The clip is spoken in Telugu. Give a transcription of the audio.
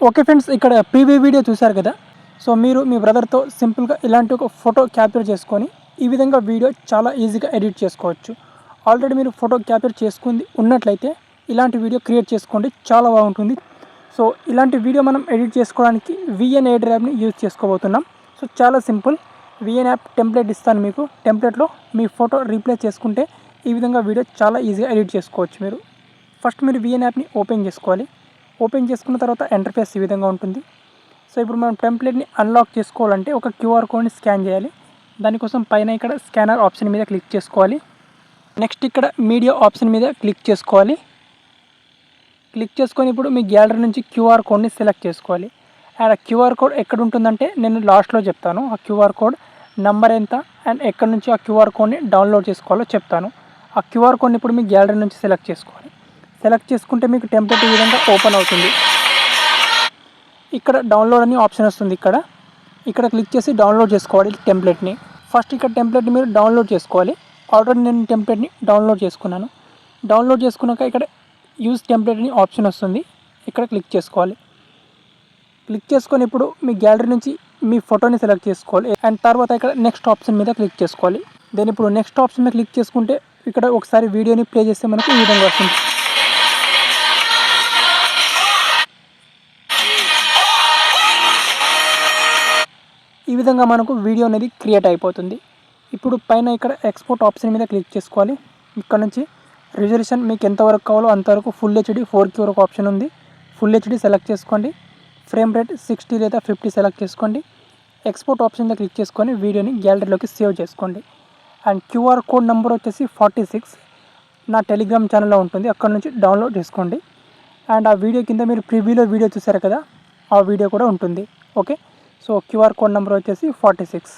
ఓకే ఫ్రెండ్స్, ఇక్కడ ప్రీవ్యూ వీడియో చూశారు కదా. సో మీరు మీ బ్రదర్తో సింపుల్గా ఇలాంటి ఒక ఫోటో క్యాప్చర్ చేసుకొని ఈ విధంగా వీడియో చాలా ఈజీగా ఎడిట్ చేసుకోవచ్చు. ఆల్రెడీ మీరు ఫోటో క్యాప్చర్ చేసుకుంది ఉన్నట్లయితే ఇలాంటి వీడియో క్రియేట్ చేసుకోండి, చాలా బాగుంటుంది. సో ఇలాంటి వీడియో మనం ఎడిట్ చేసుకోవడానికి విఎన్ ఎడిటర్ యాప్ని యూజ్ చేసుకోబోతున్నాం. సో చాలా సింపుల్. విఎన్ యాప్ టెంప్లెట్ ఇస్తాను మీకు. టెంప్లెట్లో మీ ఫోటో రీప్లేస్ చేసుకుంటే ఈ విధంగా వీడియో చాలా ఈజీగా ఎడిట్ చేసుకోవచ్చు. మీరు ఫస్ట్ మీరు విఎన్ యాప్ని ఓపెన్ చేసుకోవాలి. ఓపెన్ చేసుకున్న తర్వాత ఇంటర్ఫేస్ ఈ విధంగా ఉంటుంది. సో ఇప్పుడు మనం టెంప్లెట్ని అన్లాక్ చేసుకోవాలంటే ఒక క్యూఆర్ కోడ్ని స్కాన్ చేయాలి. దానికోసం పైన ఇక్కడ స్కానర్ ఆప్షన్ మీద క్లిక్ చేసుకోవాలి. నెక్స్ట్ ఇక్కడ మీడియా ఆప్షన్ మీద క్లిక్ చేసుకోవాలి. క్లిక్ చేసుకొని ఇప్పుడు మీ గ్యాలరీ నుంచి క్యూఆర్ కోడ్ని సెలెక్ట్ చేసుకోవాలి. అండ్ ఆ క్యూఆర్ కోడ్ ఎక్కడ ఉంటుందంటే నేను లాస్ట్లో చెప్తాను. ఆ క్యూఆర్ కోడ్ నంబర్ ఎంత అండ్ ఎక్కడి నుంచి ఆ క్యూఆర్ కోడ్ని డౌన్లోడ్ చేసుకోవాలో చెప్తాను. ఆ క్యూఆర్ కోడ్ని ఇప్పుడు మీ గ్యాలరీ నుంచి సెలెక్ట్ చేసుకోవాలి. సెలెక్ట్ చేసుకుంటే మీకు టెంప్లెట్ ఈ విధంగా ఓపెన్ అవుతుంది. ఇక్కడ డౌన్లోడ్ అని ఆప్షన్ వస్తుంది. ఇక్కడ క్లిక్ చేసి డౌన్లోడ్ చేసుకోవాలి టెంప్లెట్ని. ఫస్ట్ ఇక్కడ టెంప్లెట్ని మీరు డౌన్లోడ్ చేసుకోవాలి. ఆల్రెడీ నేను టెంప్లెట్ని డౌన్లోడ్ చేసుకున్నాను. డౌన్లోడ్ చేసుకున్నాక ఇక్కడ యూజ్ టెంప్లెట్ అని ఆప్షన్ వస్తుంది. ఇక్కడ క్లిక్ చేసుకోవాలి. క్లిక్ చేసుకొని ఇప్పుడు మీ గ్యాలరీ నుంచి మీ ఫోటోని సెలెక్ట్ చేసుకోవాలి. అండ్ తర్వాత ఇక్కడ నెక్స్ట్ ఆప్షన్ మీద క్లిక్ చేసుకోవాలి. దెన్ ఇప్పుడు నెక్స్ట్ ఆప్షన్ మీద క్లిక్ చేసుకుంటే ఇక్కడ ఒకసారి వీడియోని ప్లే చేస్తే మనకు ఈ విధంగా వస్తుంది. ఈ విధంగా మనకు వీడియో అనేది క్రియేట్ అయిపోతుంది. ఇప్పుడు పైన ఇక్కడ ఎక్స్పోర్ట్ ఆప్షన్ మీద క్లిక్ చేసుకోవాలి. ఇక్కడ నుంచి రిజల్యూషన్ మీకు ఎంతవరకు కావాలో అంతవరకు ఫుల్ హెచ్డి 4K వరకు ఆప్షన్ ఉంది. ఫుల్ హెచ్డి సెలెక్ట్ చేసుకోండి. ఫ్రేమ్ రేట్ 60 లేదా 50 సెలెక్ట్ చేసుకోండి. ఎక్స్పోర్ట్ ఆప్షన్ మీద క్లిక్ చేసుకొని వీడియోని గ్యాలరీలోకి సేవ్ చేసుకోండి. అండ్ క్యూఆర్ కోడ్ నెంబర్ వచ్చేసి 46 నా టెలిగ్రామ్ ఛానల్లో ఉంటుంది. అక్కడ నుంచి డౌన్లోడ్ చేసుకోండి. అండ్ ఆ వీడియో కింద మీరు ప్రివ్యూలో వీడియో చూసారు కదా, ఆ వీడియో కూడా ఉంటుంది. Okay, so QR code number వచ్చేసి 46.